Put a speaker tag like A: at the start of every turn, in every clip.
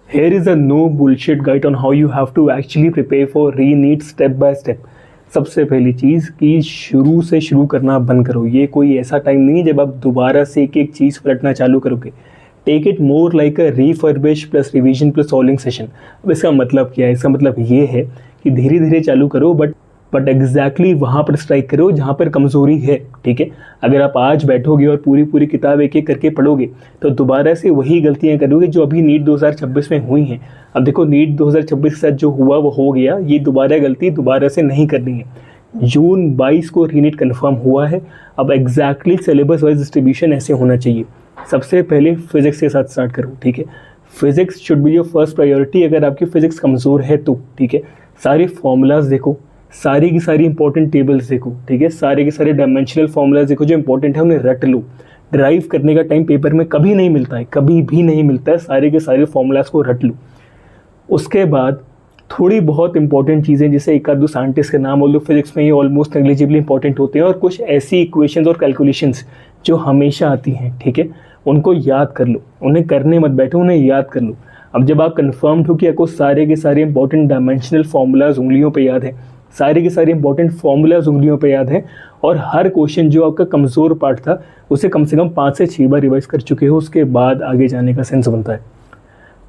A: Here is a no bullshit guide on how you have to actually prepare for re-NEET step by step. सबसे पहली चीज़ कि शुरू से शुरू करना बंद करो। ये कोई ऐसा टाइम नहीं है जब आप दोबारा से एक एक चीज़ पलटना चालू करोगे। Take it more like a refurbish plus revision plus solving session. अब इसका मतलब क्या है? इसका मतलब ये है कि धीरे धीरे चालू करो, बट एग्जैक्टली वहाँ पर स्ट्राइक करो जहाँ पर कमज़ोरी है। ठीक है, अगर आप आज बैठोगे और पूरी पूरी किताब एक एक करके पढ़ोगे तो दोबारा से वही गलतियाँ करोगे जो अभी नीट 2026 में हुई हैं। अब देखो, नीट 2026 के साथ जो हुआ वो हो गया, ये दोबारा गलती दोबारा से नहीं करनी है। जून 22 को रीनीट कन्फर्म हुआ है। अब एग्जैक्टली सिलेबस वाइज डिस्ट्रीब्यूशन ऐसे होना चाहिए। सबसे पहले फिजिक्स के साथ स्टार्ट करो। ठीक है, physics should be your first priority अगर आपकी फिजिक्स कमज़ोर है तो। ठीक है, सारे फॉर्मूलाज देखो, सारी की सारी इंपॉर्टेंट टेबल्स देखो। ठीक है, सारे के सारे डायमेंशनल फॉर्मूलाज देखो जो इंपॉर्टेंट है, उन्हें रट लो। ड्राइव करने का टाइम पेपर में कभी नहीं मिलता है, कभी भी नहीं मिलता है। सारे के सारे फॉर्मूलाज को रट लो। उसके बाद थोड़ी बहुत इंपॉर्टेंट चीज़ें, जैसे एक आध दो साइंटिस्ट के नाम बोल दो, फिजिक्स में ये ऑलमोस्ट नेग्लिजिबली इंपॉर्टेंट होते हैं, और कुछ ऐसी इक्वेशंस और कैलकुलेशंस जो हमेशा आती हैं। ठीक है, उनको याद कर लो, उन्हें करने मत बैठो, उन्हें याद कर लो। अब जब आप कन्फर्म्ड हो कि आपको सारे के सारे इंपॉर्टेंट डायमेंशनल फॉर्मूलाज उंगलियों पे याद है, सारे के सारे इंपॉर्टेंट फॉर्मूलाज उंगलियों पे याद है, और हर क्वेश्चन जो आपका कमज़ोर पार्ट था उसे कम से कम 5 से 6 बार रिवाइज कर चुके हो, उसके बाद आगे जाने का सेंस बनता है।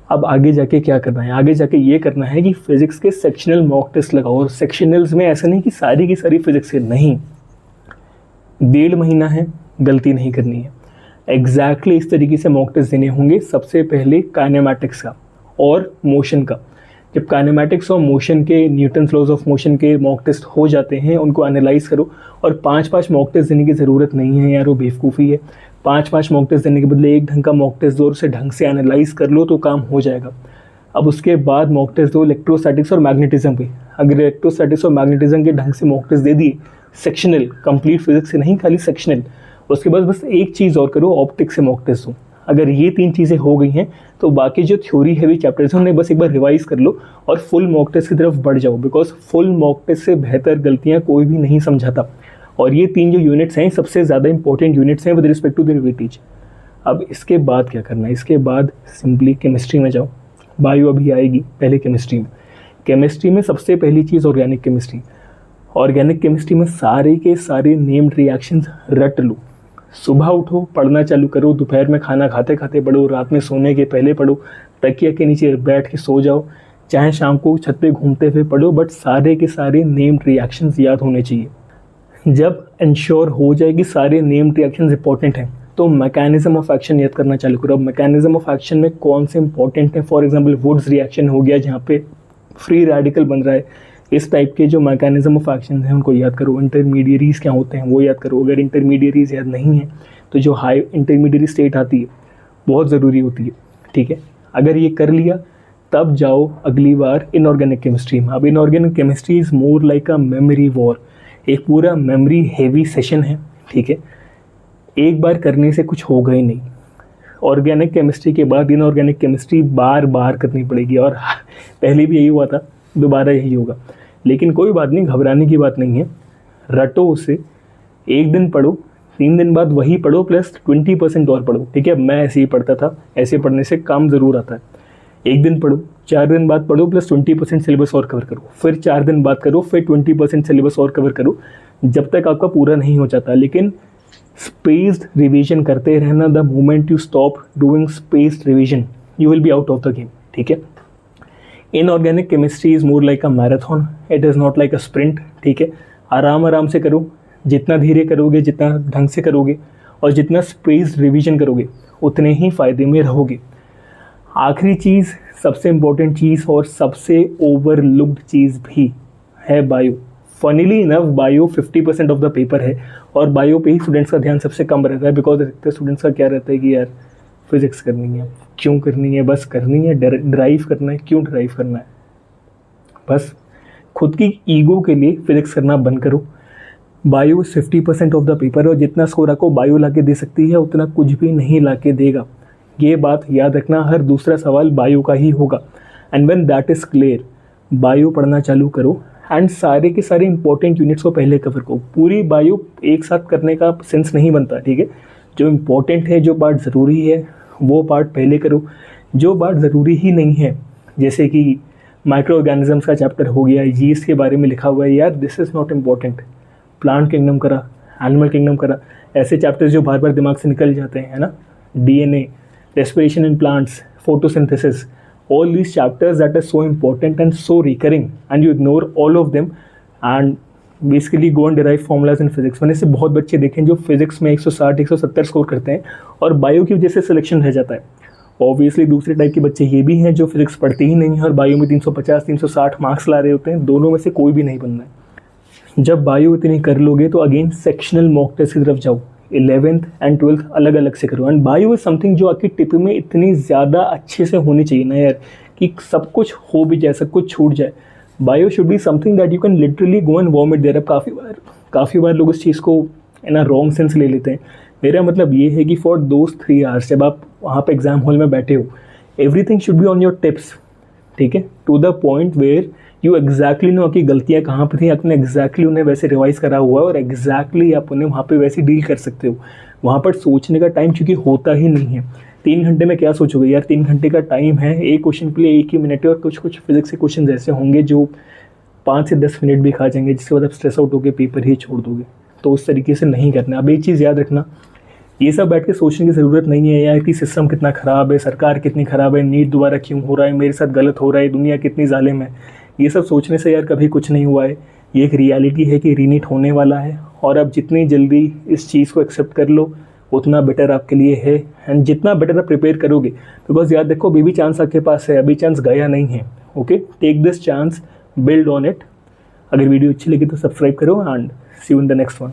A: अब आगे जाके क्या करना है? आगे जाके ये करना है कि फिजिक्स के सेक्शनल मॉक टेस्ट लगाओ। और सेक्शनल्स में ऐसा नहीं कि सारी की सारी फिजिक्स है, नहीं। 1.5 महीना है, गलती नहीं करनी है। एग्जैक्टली इस तरीके से मॉक टेस्ट देने होंगे। सबसे पहले काइनेमैटिक्स का और मोशन का। जब काइनेमैटिक्स और मोशन के, न्यूटन्स लॉज ऑफ मोशन के मॉक टेस्ट हो जाते हैं, उनको एनालाइज करो। और 5-5 मॉक टेस्ट देने की ज़रूरत नहीं है यार, वो बेवकूफ़ी है। 5-5 मॉक टेस्ट देने के बदले एक ढंग का मॉक टेस्ट दो और उसे ढंग से एनालाइज कर लो तो काम हो जाएगा। अब उसके बाद मॉक टेस्ट दो इलेक्ट्रोस्टैटिक्स और मैग्नेटिज्म पे। अगर इलेक्ट्रोस्टैटिक्स और मैग्नेटिज्म के ढंग से मॉक टेस्ट दे दिए, सेक्शनल, कंप्लीट फिजिक्स से नहीं, खाली सेक्शनल, उसके बाद बस एक चीज़ और करो, ऑप्टिक्स से मॉक टेस्ट दो। अगर ये 3 चीज़ें हो गई हैं तो बाकी जो थ्योरी हैवी चैप्टर्स हैं उन्हें बस एक बार रिवाइज कर लो और फुल मॉक टेस्ट की तरफ बढ़ जाओ। बिकॉज फुल मॉक टेस्ट से बेहतर गलतियाँ कोई भी नहीं समझाता। और ये 3 जो यूनिट्स हैं सबसे ज़्यादा इंपॉर्टेंट यूनिट्स हैं with respect to the weightage. अब इसके बाद क्या करना है? इसके बाद सिंपली केमिस्ट्री में जाओ। बायो अभी आएगी, पहले केमिस्ट्री में। केमिस्ट्री में सबसे पहली चीज़ ऑर्गेनिक केमिस्ट्री। ऑर्गेनिक केमिस्ट्री में सारे के सारे नेम्ड रिएक्शंस रट लो। सुबह उठो, पढ़ना चालू करो, दोपहर में खाना खाते खाते पढ़ो, रात में सोने के पहले पढ़ो, तकिया के नीचे बैठ के सो जाओ, चाहे शाम को छत पे घूमते हुए पढ़ो, बट सारे के सारे नेम्ड रिएक्शंस याद होने चाहिए। जब इंश्योर हो जाए कि सारे नेम्ड रिएक्शंस इंपॉर्टेंट हैं तो मैकेनिज्म ऑफ एक्शन याद करना चालू करो। अब मैकेनिज्म ऑफ एक्शन में कौन से इंपॉर्टेंट हैं? फॉर एग्जाम्पल वुड्स रिएक्शन हो गया जहाँ पे फ्री रेडिकल बन रहा है। इस टाइप के जो मैकेनिज्म ऑफ एक्शन हैं उनको याद करो। इंटरमीडियरीज क्या होते हैं वो याद करो। अगर इंटरमीडियरीज याद नहीं है तो जो हाई इंटरमीडियरी स्टेट आती है बहुत ज़रूरी होती है। ठीक है, अगर ये कर लिया तब जाओ अगली बार इनऑर्गेनिक केमिस्ट्री में। अब inorganic chemistry is more like a memory war, एक पूरा मेमोरी हेवी सेशन है। ठीक है, एक बार करने से कुछ होगा ही नहीं। ऑर्गेनिक केमिस्ट्री के बाद इनऑर्गेनिक केमिस्ट्री बार बार करनी पड़ेगी, और पहले भी यही हुआ था, दोबारा यही होगा। लेकिन कोई बात नहीं, घबराने की बात नहीं है। रटो उसे, एक दिन पढ़ो, 3 दिन बाद वही पढ़ो प्लस 20% और पढ़ो। ठीक है, मैं ऐसे ही पढ़ता था, ऐसे पढ़ने से काम ज़रूर आता है। एक दिन पढ़ो, 4 दिन बाद पढ़ो, प्लस 20% सिलेबस और कवर करो, फिर 4 दिन बाद करो, फिर 20% सिलेबस और कवर करो, जब तक आपका पूरा नहीं हो जाता। लेकिन स्पेस्ड रिविजन करते रहना। The moment you stop doing spaced revision you will be out of the game. ठीक है, inorganic chemistry is more like a marathon, it is not like a sprint. ठीक है, आराम आराम से करो। जितना धीरे करोगे, जितना ढंग से करोगे और जितना स्पेस्ड रिवीजन करोगे उतने ही फ़ायदे में रहोगे। आखिरी चीज़, सबसे इम्पोर्टेंट चीज़ और सबसे ओवरलुक्ड चीज़ भी है bio. Funnily enough bio 50% of the paper है, और बायो पे ही स्टूडेंट्स का ध्यान सबसे कम रहता है। बिकॉज स्टूडेंट्स का क्या रहता है कि यार फिजिक्स करनी है, क्यों करनी है, बस करनी है, ड्राइव करना है, क्यों ड्राइव करना है। बस खुद की ईगो के लिए फिजिक्स करना बंद करो। बायो 50% ऑफ द पेपर है, और जितना स्कोर आपको बायो ला के दे सकती है उतना कुछ भी नहीं ला के देगा। ये बात याद रखना, हर दूसरा सवाल बायो का ही होगा। And when that is clear, bio पढ़ना चालू करो एंड सारे के सारे इंपॉर्टेंट यूनिट्स को पहले कवर करो। पूरी बायो एक साथ करने का सेंस नहीं बनता। ठीक है, जो इम्पोर्टेंट है, जो पार्ट ज़रूरी है वो पार्ट पहले करो। जो बात ज़रूरी ही नहीं है, जैसे कि माइक्रो ऑर्गेनिजम्स का चैप्टर हो गया, यीस्ट के बारे में लिखा हुआ है, यार this is not important. Plant kingdom करा, एनिमल किंगडम करा, ऐसे चैप्टर्स जो बार बार दिमाग से निकल जाते हैं, है ना, DNA, respiration in plants, photosynthesis, all these chapters that are so important and so recurring and you ignore all of them and basically go and derive formulas in physics। मैंने ऐसे बहुत बच्चे देखे हैं जो फिजिक्स में 160 170 स्कोर करते हैं और बायो की वजह से सिलेक्शन रह जाता है। ऑब्वियसली दूसरे टाइप के बच्चे ये भी हैं जो फिजिक्स पढ़ते ही नहीं हैं और बायो में 350 360 मार्क्स ला रहे होते हैं। दोनों में से कोई भी नहीं बनना है। जब बायो इतनी कर लोगे तो अगेन सेक्शनल मॉक टेस्ट की तरफ जाओ, 11th एंड 12th अलग अलग से करो। एंड बायो इज समथिंग जो आपकी टिप में इतनी ज़्यादा अच्छे से होनी चाहिए ना यार, कि सब कुछ हो भी जाए, सब कुछ छूट जाए। Bio should be something that you can literally go and vomit there. अब काफ़ी बार लोग इस चीज़ को ना रॉन्ग सेंस ले लेते हैं। मेरा मतलब ये है कि फॉर दोज 3 आवर्स जब आप वहाँ पे एग्जाम हॉल में बैठे हो, everything should be on your tips, ठीक है, to the point where you exactly know आपकी गलतियाँ कहाँ पर थी, आपने एग्जैक्टली उन्हें वैसे रिवाइज करा हुआ है और एग्जैक्टली आप उन्हें वहाँ पे वैसे डील कर सकते हो। वहाँ पर सोचने का टाइम चूँकि होता ही नहीं है। 3 घंटे में क्या सोचोगे यार, 3 घंटे का टाइम है, एक क्वेश्चन के लिए 1 ही मिनट है और कुछ फिजिक्स के क्वेश्चन ऐसे होंगे जो 5 से 10 मिनट भी खा जाएंगे, जिसके बाद आप स्ट्रेस आउट होकर पेपर ही छोड़ दोगे। तो उस तरीके से नहीं करना। अब एक चीज़ याद रखना, ये सब बैठ के सोचने की ज़रूरत नहीं है यार कि सिस्टम कितना ख़राब है, सरकार कितनी ख़राब है, नीट दोबारा क्यों हो रहा है, मेरे साथ गलत हो रहा है, दुनिया कितनी जालिम है। ये सब सोचने से यार कभी कुछ नहीं हुआ है। ये एक रियलिटी है कि रीनीट होने वाला है और आप जितनी जल्दी इस चीज़ को एक्सेप्ट कर लो उतना बेटर आपके लिए है। एंड जितना बेटर आप प्रिपेयर करोगे, बिकॉज याद देखो अभी भी चांस आपके पास है, अभी चांस गया नहीं है। Okay, take this chance, build on it. अगर वीडियो अच्छी लगी तो सब्सक्राइब करो and see you in the next one.